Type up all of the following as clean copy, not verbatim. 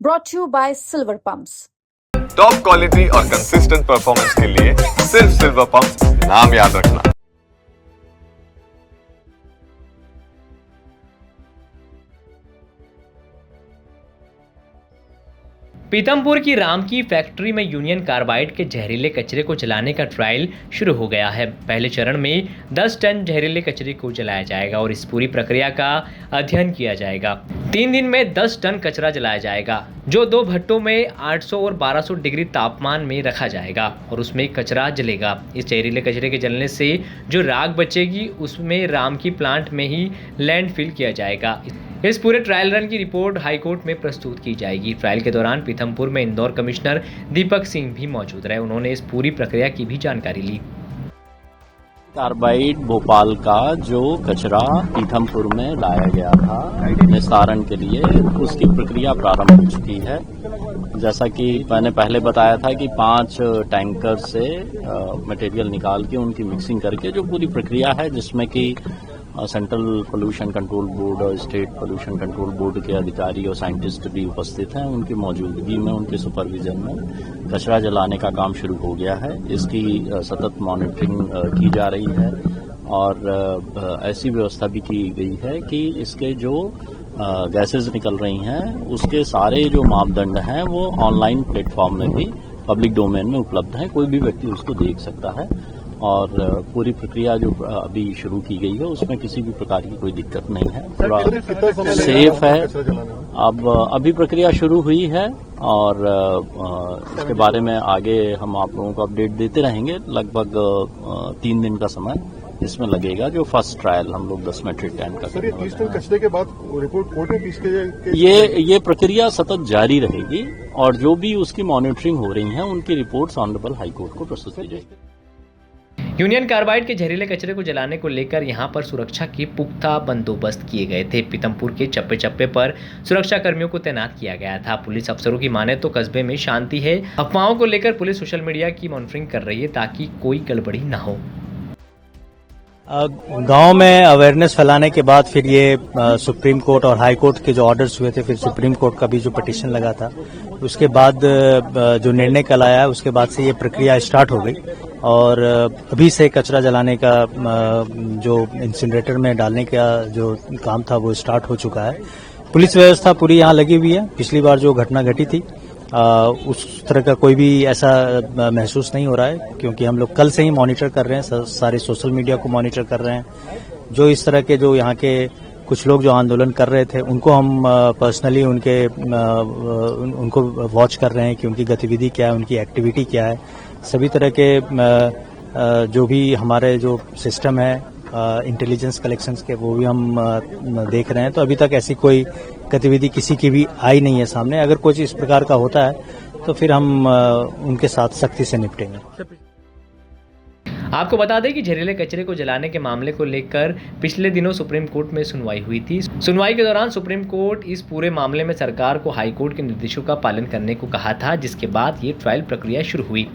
brought to you by Silver Pumps. Top quality और consistent performance के लिए सिर्फ सिल्वर पंप्स नाम याद रखना। पीतमपुर की राम की फैक्ट्री में यूनियन कार्बाइड के जहरीले कचरे को जलाने का ट्रायल शुरू हो गया है। पहले चरण में 10 टन जहरीले कचरे को जलाया जाएगा और इस पूरी प्रक्रिया का अध्ययन किया जाएगा। 3 दिन में 10 टन कचरा जलाया जाएगा, जो 2 भट्टों में 800 और 1200 डिग्री तापमान में रखा जाएगा और उसमें कचरा जलेगा। इस जहरीले कचरे के जलने से जो राख बचेगी उसमें राम की प्लांट में ही लैंडफिल किया जाएगा। इस पूरे ट्रायल रन की रिपोर्ट हाईकोर्ट में प्रस्तुत की जाएगी। ट्रायल के दौरान पीथमपुर में इंदौर कमिश्नर दीपक सिंह भी मौजूद रहे। उन्होंने इस पूरी प्रक्रिया की भी जानकारी ली। कार्बाइड भोपाल का जो कचरा पीथमपुर में लाया गया था निस्तारण के लिए, उसकी प्रक्रिया प्रारंभ हो चुकी है। जैसा कि मैंने पहले बताया था कि 5 टैंकर से मटेरियल निकाल के उनकी मिक्सिंग करके जो पूरी प्रक्रिया है, जिसमें कि सेंट्रल पोल्यूशन कंट्रोल बोर्ड और स्टेट पोल्यूशन कंट्रोल बोर्ड के अधिकारी और साइंटिस्ट भी उपस्थित हैं। उनकी मौजूदगी में, उनके सुपरविजन में कचरा जलाने का काम शुरू हो गया है। इसकी सतत मॉनिटरिंग की जा रही है और ऐसी व्यवस्था भी की गई है कि इसके जो गैसेज निकल रही हैं उसके सारे जो मापदंड हैं वो ऑनलाइन प्लेटफॉर्म में भी पब्लिक डोमेन में उपलब्ध है। कोई भी व्यक्ति उसको देख सकता है और पूरी प्रक्रिया जो अभी शुरू की गई है उसमें किसी भी प्रकार की कोई दिक्कत नहीं है, पूरा सेफ है। अब अभी प्रक्रिया शुरू हुई है और इसके बारे में आगे हम आप लोगों को अपडेट देते रहेंगे। लगभग 3 दिन का समय इसमें लगेगा। जो फर्स्ट ट्रायल हम लोग 10 मेट्रिक टन का सर, ये 30 टन कचरे के बाद रिपोर्ट कोर्ट में पेश ये प्रक्रिया सतत जारी रहेगी और जो भी उसकी मॉनिटरिंग हो रही है उनकी रिपोर्ट्स ऑनरेबल हाईकोर्ट को प्रस्तुत की जाएगी। यूनियन कार्बाइड के जहरीले कचरे को जलाने को लेकर यहां पर सुरक्षा के पुख्ता बंदोबस्त किए गए थे। पीथमपुर के चप्पे चप्पे पर सुरक्षा कर्मियों को तैनात किया गया था। पुलिस अफसरों की माने तो कस्बे में शांति है। अफवाहों को लेकर पुलिस सोशल मीडिया की मॉनिटरिंग कर रही है ताकि कोई गड़बड़ी न हो। गांव में अवेयरनेस फैलाने के बाद फिर ये सुप्रीम कोर्ट और हाई कोर्ट के जो ऑर्डर्स हुए थे, फिर सुप्रीम कोर्ट का भी जो पिटीशन लगा था, उसके बाद जो निर्णय कल आया उसके बाद से ये प्रक्रिया स्टार्ट हो गई और अभी से कचरा जलाने का जो इंसिनरेटर में डालने का जो काम था वो स्टार्ट हो चुका है। पुलिस व्यवस्था पूरी यहाँ लगी हुई है। पिछली बार जो घटना घटी थी उस तरह का कोई भी ऐसा महसूस नहीं हो रहा है, क्योंकि हम लोग कल से ही मॉनिटर कर रहे हैं, सारे सोशल मीडिया को मॉनिटर कर रहे हैं। जो इस तरह के जो यहाँ के कुछ लोग जो आंदोलन कर रहे थे उनको हम पर्सनली उनको वॉच कर रहे हैं कि उनकी गतिविधि क्या है, उनकी एक्टिविटी क्या है। सभी तरह के जो भी हमारे जो सिस्टम है इंटेलिजेंस कलेक्शंस के, वो भी हम देख रहे हैं। तो अभी तक ऐसी कोई गतिविधि किसी की भी आई नहीं है सामने। अगर कुछ इस प्रकार का होता है तो फिर हम उनके साथ सख्ती से निपटेंगे। आपको बता दें कि जहरीले कचरे को जलाने के मामले को लेकर पिछले दिनों सुप्रीम कोर्ट में सुनवाई हुई थी। सुनवाई के दौरान सुप्रीम कोर्ट इस पूरे मामले में सरकार को हाई कोर्ट के निर्देशों का पालन करने को कहा था, जिसके बाद ये ट्रायल प्रक्रिया शुरू हुई।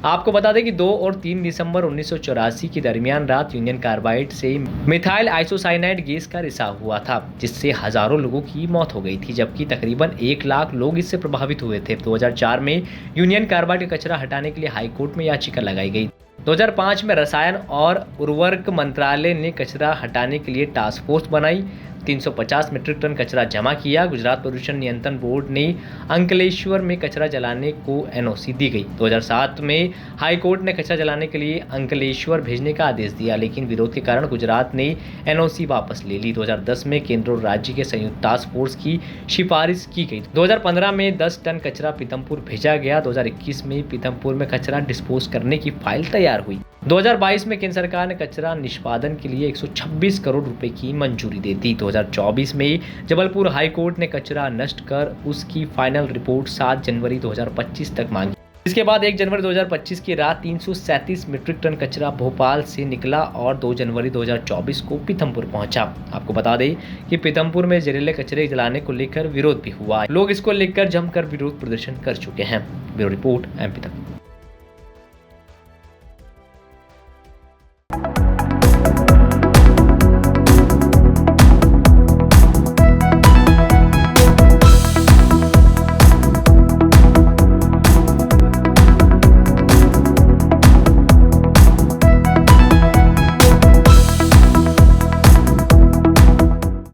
आपको बता दें कि 2 और 3 दिसंबर 1984 की दरमियान रात यूनियन कार्बाइड से मिथाइल आइसोसाइनाइड गैस का रिसाव हुआ था, जिससे हजारों लोगों की मौत हो गई थी, जबकि तकरीबन 1 लाख लोग इससे प्रभावित हुए थे। 2004 में यूनियन कार्बाइड का कचरा हटाने के लिए हाईकोर्ट में याचिका लगाई गई। 2005 में रसायन और उर्वरक मंत्रालय ने कचरा हटाने के लिए टास्क फोर्स बनाई। 350 मीट्रिक टन कचरा जमा किया। गुजरात प्रदूषण नियंत्रण बोर्ड ने अंकलेश्वर में कचरा जलाने को एनओसी दी गई। 2007 में हाई कोर्ट ने कचरा जलाने के लिए अंकलेश्वर भेजने का आदेश दिया, लेकिन विरोध के कारण गुजरात ने एनओसी वापस ले ली। 2010 में केंद्र और राज्य के संयुक्त टास्क फोर्स की सिफारिश की गई। 2015 में 10 टन कचरा पीथमपुर भेजा गया। 2021 में पीथमपुर में कचरा डिस्पोज करने की फाइल तैयार हुई। 2022 में केंद्र सरकार ने कचरा निष्पादन के लिए 126 करोड़ रुपए की मंजूरी दे दी। 2024 में जबलपुर हाई कोर्ट ने कचरा नष्ट कर उसकी फाइनल रिपोर्ट 7 जनवरी 2025 तक मांगी। इसके बाद 1 जनवरी 2025 की रात 337 मीट्रिक टन कचरा भोपाल से निकला और 2 जनवरी 2024 को पीथमपुर पहुंचा। आपको बता दें कि पीथमपुर में जहरीले कचरे जलाने को लेकर विरोध भी हुआ। लोग इसको लेकर जमकर विरोध प्रदर्शन कर चुके हैं। ब्यूरो रिपोर्ट, एमपी तक।